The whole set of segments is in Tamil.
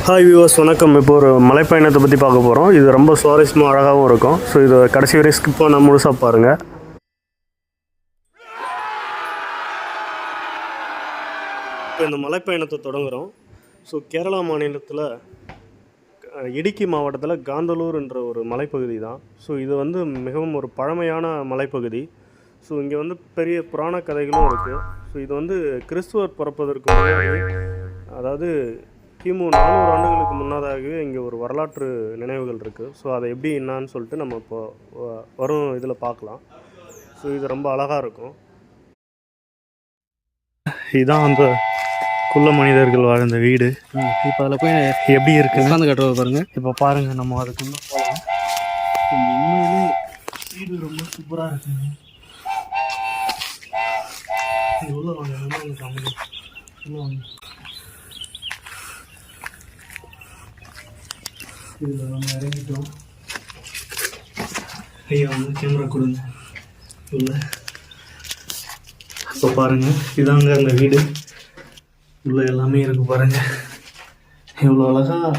ஹாய் வியூவர்ஸ், வணக்கம். இப்போ ஒரு மலைப்பயணத்தை பற்றி பார்க்க போகிறோம். இது ரொம்ப சுவாரஸ்யமாக அழகாகவும் இருக்கும். ஸோ இதை கடைசி வரை ஸ்கிப் பண்ண முழுசாக பாருங்கள். இப்போ இந்த மலைப்பயணத்தை தொடங்குகிறோம். ஸோ கேரளா மாநிலத்தில் இடுக்கி மாவட்டத்தில் காந்தலூர் என்ற ஒரு மலைப்பகுதி தான். ஸோ இது வந்து மிகவும் ஒரு பழமையான மலைப்பகுதி. ஸோ இங்கே வந்து பெரிய புராண கதைகளும் இருக்குது. ஸோ இது வந்து கிறிஸ்துவர் பிறப்பதற்கு முன்னாடி, அதாவது கிமு 400 ஆண்டுகளுக்கு முன்னதாகவே இங்கே ஒரு வரலாற்று நினைவுகள் இருக்குது. ஸோ அதை எப்படி என்னான்னு சொல்லிட்டு நம்ம இப்போ வரும் இதில் பார்க்கலாம். ஸோ இது ரொம்ப அழகாக இருக்கும். இதுதான் அந்த குள்ள மனிதர்கள் வாழ்ந்த வீடு. இப்போ அதில் போய் எப்படி இருக்குது உட்காந்து கட்டுறது பாருங்கள். இப்போ பாருங்கள், நம்ம அதுக்குள்ளே போகலாம். உண்மையிலே வீடு ரொம்ப சூப்பராக இருக்குங்க. எவ்வளோ வாங்க இதில் நம்ம இறங்கிட்டோம். ஐயா வந்து கேமரா கொடுங்க உள்ள. இப்போ பாருங்கள், இதாங்க அந்த வீடு. உள்ள எல்லாமே இருக்குது பாருங்கள். எவ்வளோ அழகாக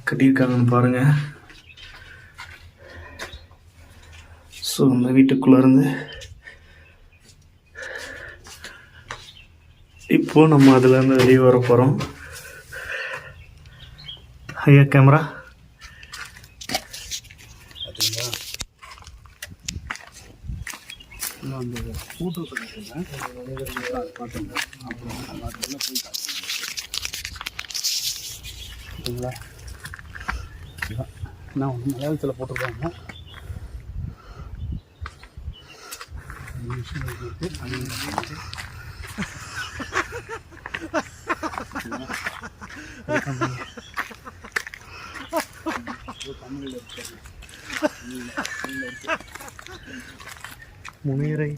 கட்டியிருக்காங்கன்னு பாருங்கள். ஸோ அந்த வீட்டுக்குள்ளே இருந்து இப்போது நம்ம அதுலேருந்து வெளியே வர போகிறோம். ஐயா கேமரா. அந்த ஃபோட்டோ பார்த்தீங்கன்னா நான் ஒன்று மலையாளத்தில் போட்டிருக்காங்க. முனியரை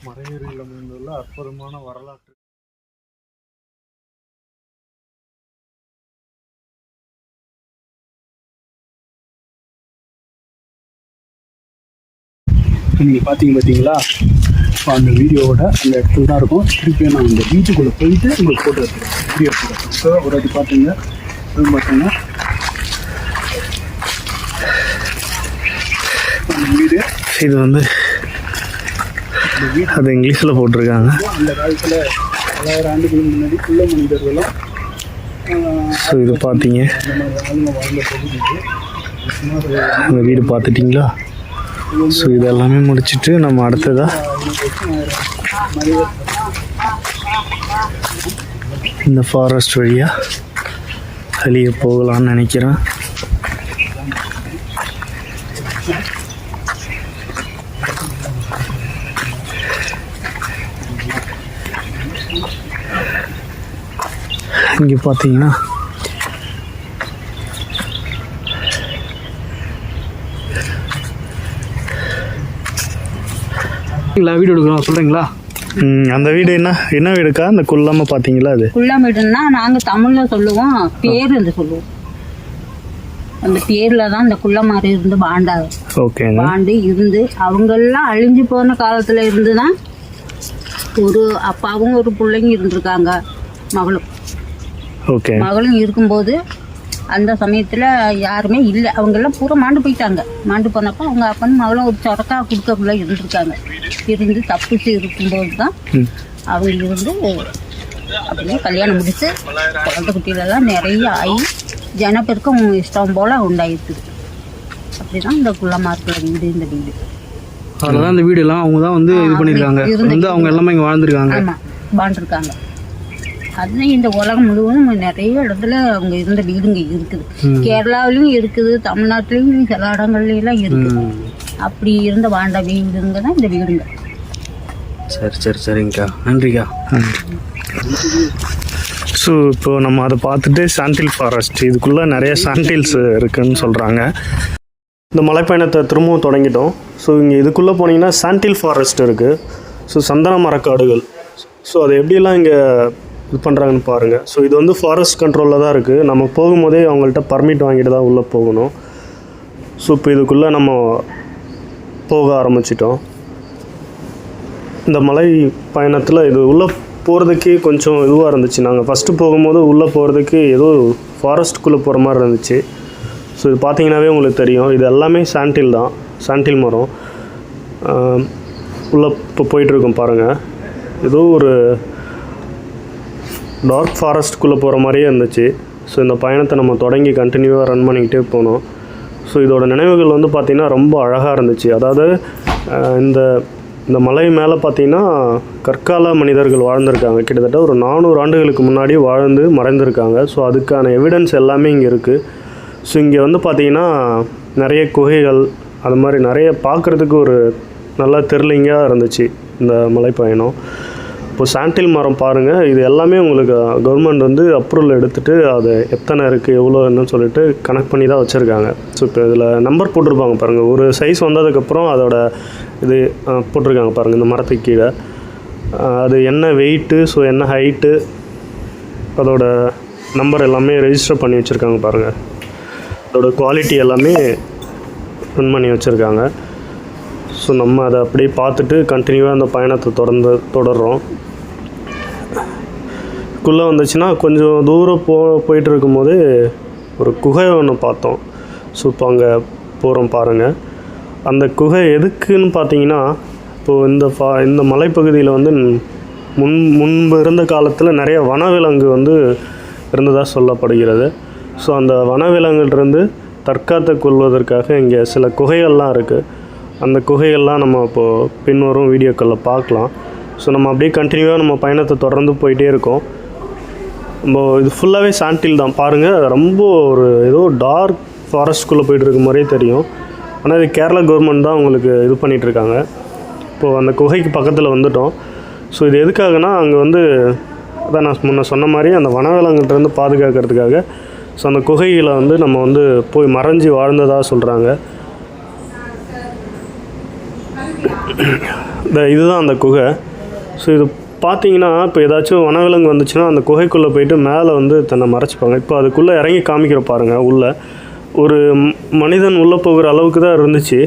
மறையூரில் அமைந்துள்ள அற்புதமான வரலாற்று நீங்கள் பார்த்தீங்களா? இப்போ அந்த வீடியோவோட அந்த இடத்துல தான் இருக்கும். திருப்பி நான் அந்த வீட்டுக்குள்ளே போயிட்டு உங்களுக்கு ஃபோட்டோ எடுத்துக்கிறேன், வீடியோ எடுத்துக்கிறேன். ஸோ ஒரு வாட்டி பார்த்தீங்க பார்த்தீங்கன்னா அந்த வீடு. இது வந்து அது இங்கிலீஷில் போட்டிருக்காங்க. அந்த காலத்தில் 1000 ஆண்டுகளுக்கு முன்னாடி குள்ள மனிதர்களும் ஸோ இது பார்த்தீங்க, அந்த மாதிரி ஆளுங்க வாழ்ந்த பகுதி இது. அந்த வீடு பார்த்துட்டிங்களா? ஸோ இதெல்லாமே முடிச்சுட்டு நம்ம அடுத்ததாக இந்த ஃபாரஸ்ட் வழியாக வெளியே போகலான்னு நினைக்கிறேன். இங்கே பார்த்தீங்கன்னா வீடியோ எடுக்கிறோம், சொல்கிறீங்களா? அந்த வீடு என்ன வீடுக்கா? அந்த குள்ளாம பார்த்தீங்களா? அது குள்ளாம வீடுன்னா நாங்கள் தமிழில் சொல்லுவோம், பேர் என்று சொல்லுவோம். அந்த பேரில் தான் இந்த குள்ளமாரி இருந்து பாண்டாங்க. ஓகேங்க. பாண்டு இருந்து அவங்கெல்லாம் அழிஞ்சு போன காலத்தில் இருந்து தான் ஒரு அப்பாவும் ஒரு பிள்ளைங்க இருந்திருக்காங்க, மகளும். ஓகே. மகளும் இருக்கும்போது அந்த சமயத்தில் யாருமே இல்லை, அவங்கெல்லாம் பூரா மாண்டு போயிட்டாங்க. மாண்டு போனப்போ அவங்க அப்பனும் மகளும் ஒரு சொரக்கா கொடுக்கக்குள்ள இருந்திருக்காங்க. இருந்து தப்பிச்சு இருக்கும்போது தான் அவங்க இருந்து அப்படியே கல்யாணம் முடித்து குழந்தை குட்டியிலலாம் நிறைய ஆகி ஜனப்பெருக்கம் இஷ்டம் போல் உண்டாயிருக்குது. அப்படி தான் இந்த குள்ளமார்க்கில் வீடு, இந்த வீடு. அதில் தான் இந்த வீடெல்லாம் அவங்க தான் வந்து இது பண்ணியிருக்காங்க. வந்து அவங்க எல்லாமே இங்கே வாழ்ந்துருக்காங்க. ஆமாம், வாழ்ந்துருக்காங்க. அதுதான் இந்த உலகம் முழுவதும் நிறைய இடத்துல அவங்க இருந்த வீடுங்க இருக்குது. கேரளாவிலையும் இருக்குது, தமிழ்நாட்டிலையும் சில இடங்கள்லாம் இருக்குது. அப்படி இருந்த வாழ்ந்த வீடுங்க தான் இந்த வீடுங்க. சரிங்கக்கா, நன்றிக்கா. ஸோ இப்போது நம்ம அதை பார்த்துட்டு சாண்டில் ஃபாரஸ்ட், இதுக்குள்ளே நிறைய சாண்டில்ஸ் இருக்குதுன்னு சொல்கிறாங்க. இந்த மலைப்பயணத்தை திரும்பவும் தொடங்கிட்டோம். ஸோ இங்கே இதுக்குள்ளே போனீங்கன்னா சாண்டில் ஃபாரஸ்ட் இருக்குது. ஸோ சந்தன மரக்காடுகள். ஸோ அது எப்படிலாம் இங்கே இது பண்ணுறாங்கன்னு பாருங்கள். ஸோ இது வந்து ஃபாரஸ்ட் கண்ட்ரோலில் தான் இருக்குது. நம்ம போகும்போதே அவங்கள்ட்ட பர்மிட் வாங்கிட்டு தான் உள்ளே போகணும். ஸோ இப்போ இதுக்குள்ளே நம்ம போக ஆரம்பிச்சிட்டோம். இந்த மலை பயணத்தில் இது உள்ள போகிறதுக்கே கொஞ்சம் இதுவாக இருந்துச்சு. நாங்கள் ஃபஸ்ட்டு போகும்போது உள்ளே போகிறதுக்கு ஏதோ ஃபாரஸ்ட்டுக்குள்ளே போகிற மாதிரி இருந்துச்சு. ஸோ இது பார்த்தீங்கன்னாவே உங்களுக்கு தெரியும், இது எல்லாமே சாண்டில் தான், சாண்டில் மரம். உள்ளே இப்போ போயிட்டுருக்கோம் பாருங்கள். ஏதோ ஒரு டார்க் ஃபாரஸ்ட்டுக்குள்ளே போகிற மாதிரியே இருந்துச்சு. ஸோ இந்த பயணத்தை நம்ம தொடங்கி கண்டினியூவாக ரன் பண்ணிக்கிட்டே போனோம். ஸோ இதோட நினைவுகள் வந்து பார்த்திங்கன்னா ரொம்ப அழகாக இருந்துச்சு. அதாவது இந்த இந்த மலை மேலே பார்த்திங்கன்னா கற்கால மனிதர்கள் வாழ்ந்திருக்காங்க. கிட்டத்தட்ட ஒரு 400 ஆண்டுகளுக்கு முன்னாடி வாழ்ந்து மறைந்திருக்காங்க. ஸோ அதுக்கான எவிடன்ஸ் எல்லாமே இங்கே இருக்குது. ஸோ இங்கே வந்து பார்த்திங்கன்னா நிறைய குகைகள் அது மாதிரி நிறைய பார்க்குறதுக்கு ஒரு நல்லா த்ரில்லிங்காக இருந்துச்சு இந்த மலைப்பயணம். இப்போ சாண்டில் மரம் பாருங்கள், இது எல்லாமே உங்களுக்கு கவர்மெண்ட் வந்து அப்ரூவல் எடுத்துகிட்டு அது எத்தனை இருக்குது எவ்வளோன்னு சொல்லிட்டு கனெக்ட் பண்ணி தான் வச்சுருக்காங்க. ஸோ இப்போ இதில் நம்பர் போட்டிருப்பாங்க பாருங்கள். ஒரு சைஸ் வந்ததுக்கப்புறம் அதோட இது போட்டிருக்காங்க பாருங்கள் இந்த மரத்துக்கு கீழே. அது என்ன வெயிட்டு, ஸோ என்ன ஹைட்டு, அதோட நம்பர் எல்லாமே ரெஜிஸ்டர் பண்ணி வச்சுருக்காங்க பாருங்கள். அதோட குவாலிட்டி எல்லாமே ரன் பண்ணி வச்சுருக்காங்க. ஸோ நம்ம அதை அப்படியே பார்த்துட்டு கண்டினியூவாக அந்த பயணத்தை தொடர்றோம். குள்ளே வந்துச்சுன்னா கொஞ்சம் தூரம் போயிட்டு இருக்கும்போது ஒரு குகை ஒன்று பார்த்தோம். ஸோ இப்போ அங்கே போகிறோம் பாருங்கள். அந்த குகை எதுக்குன்னு பார்த்தீங்கன்னா, இப்போது இந்த மலைப்பகுதியில் வந்து முன்பு இருந்த காலத்தில் நிறைய வனவிலங்கு வந்து இருந்ததாக சொல்லப்படுகிறது. ஸோ அந்த வனவிலங்குலேருந்து தற்காத்து கொள்வதற்காக இங்கே சில குகைகள்லாம் இருக்குது. அந்த குகைகள்லாம் நம்ம இப்போது பின்வரும் வீடியோக்களில் பார்க்கலாம். ஸோ நம்ம அப்படியே கண்டினியூவாக நம்ம பயணத்தை தொடர்ந்து போயிட்டே இருக்கோம். நம்ம இது ஃபுல்லாகவே சாண்டில் தான் பாருங்கள். ரொம்ப ஒரு ஏதோ டார்க் ஃபாரஸ்ட்குள்ளே போய்ட்டு இருக்க மாதிரியே தெரியும். ஆனால் இது கேரளா கவர்மெண்ட் தான் உங்களுக்கு இது பண்ணிகிட்ருக்காங்க. இப்போது அந்த குகைக்கு பக்கத்தில் வந்துட்டோம். ஸோ இது எதுக்காகனா, அங்கே வந்து அதான் நான் முன்ன சொன்ன மாதிரி அந்த வனவிலங்குகிட்டேருந்து பாதுகாக்கிறதுக்காக. ஸோ அந்த குகையில் வந்து நம்ம வந்து போய் மறைஞ்சி வாழ்ந்ததாக சொல்கிறாங்க. இதுதான் அந்த குகை. ஸோ இது பார்த்தீங்கன்னா, இப்போ ஏதாச்சும் வனவிலங்கு வந்துச்சுன்னா அந்த குகைக்குள்ளே போயிட்டு மேலே வந்து தன்னை மறைச்சிப்பாங்க. இப்போ அதுக்குள்ளே இறங்கி காமிக்கிற பாருங்கள். உள்ளே ஒரு மனிதன் உள்ளே போகிற அளவுக்கு தான் இருந்துச்சு.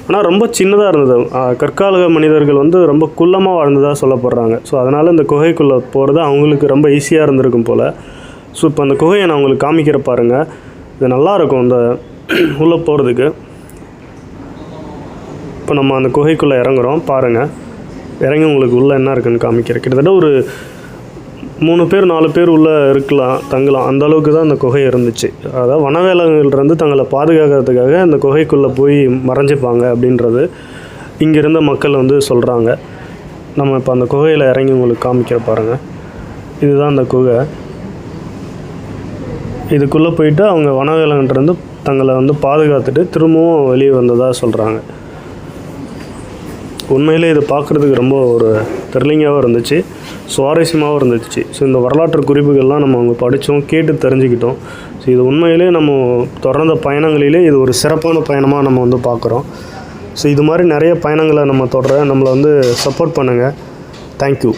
ஆனால் ரொம்ப சின்னதாக இருந்தது. கற்கால மனிதர்கள் வந்து ரொம்ப குள்ளமாக வாழ்ந்ததாக சொல்லப்படுறாங்க. ஸோ அதனால் இந்த குகைக்குள்ளே போகிறது அவங்களுக்கு ரொம்ப ஈஸியாக இருந்திருக்கும் போல். ஸோ இப்போ அந்த குகையை நான் உங்களுக்கு காமிக்கிற பாருங்கள். இது நல்லாயிருக்கும் இந்த உள்ளே போகிறதுக்கு. இப்போ நம்ம அந்த குகைக்குள்ளே இறங்குறோம் பாருங்கள். இறங்கி உங்களுக்கு உள்ளே என்ன இருக்குதுன்னு காமிக்கிறேன். கிட்டத்தட்ட ஒரு 3 பேர் 4 பேர் உள்ளே இருக்கலாம், தங்கலாம். அந்த அளவுக்கு தான் அந்த குகை இருந்துச்சு. அதாவது வனவிலங்குகள்லேருந்து தங்களை பாதுகாக்கிறதுக்காக அந்த குகைக்குள்ளே போய் மறைஞ்சிப்பாங்க அப்படின்றது இங்கே இருந்த மக்கள் வந்து சொல்கிறாங்க. நம்ம இப்போ அந்த குகையில் இறங்கி உங்களுக்கு காமிக்கிற பாருங்கள். இதுதான் அந்த குகை. இதுக்குள்ளே போயிட்டு அவங்க வனவிலங்குலேருந்து தங்களை வந்து பாதுகாத்துட்டு திரும்பவும் வெளியே வந்ததாக சொல்கிறாங்க. உண்மையிலே இது பார்க்குறதுக்கு ரொம்ப ஒரு த்ரில்லிங்காகவும் இருந்துச்சு, சுவாரஸ்யமாகவும் இருந்துச்சு. ஸோ இந்த வரலாற்று குறிப்புகள்லாம் நம்ம அவங்க படித்தோம், கேட்டு தெரிஞ்சுக்கிட்டோம். ஸோ இது உண்மையிலே நம்ம தொடர்ந்த பயணங்களிலே இது ஒரு சிறப்பான பயணமாக நம்ம வந்து பார்க்குறோம். ஸோ இது மாதிரி நிறைய பயணங்களை நம்ம தொடர நம்மளை வந்து சப்போர்ட் பண்ணுங்கள். தேங்க்யூ.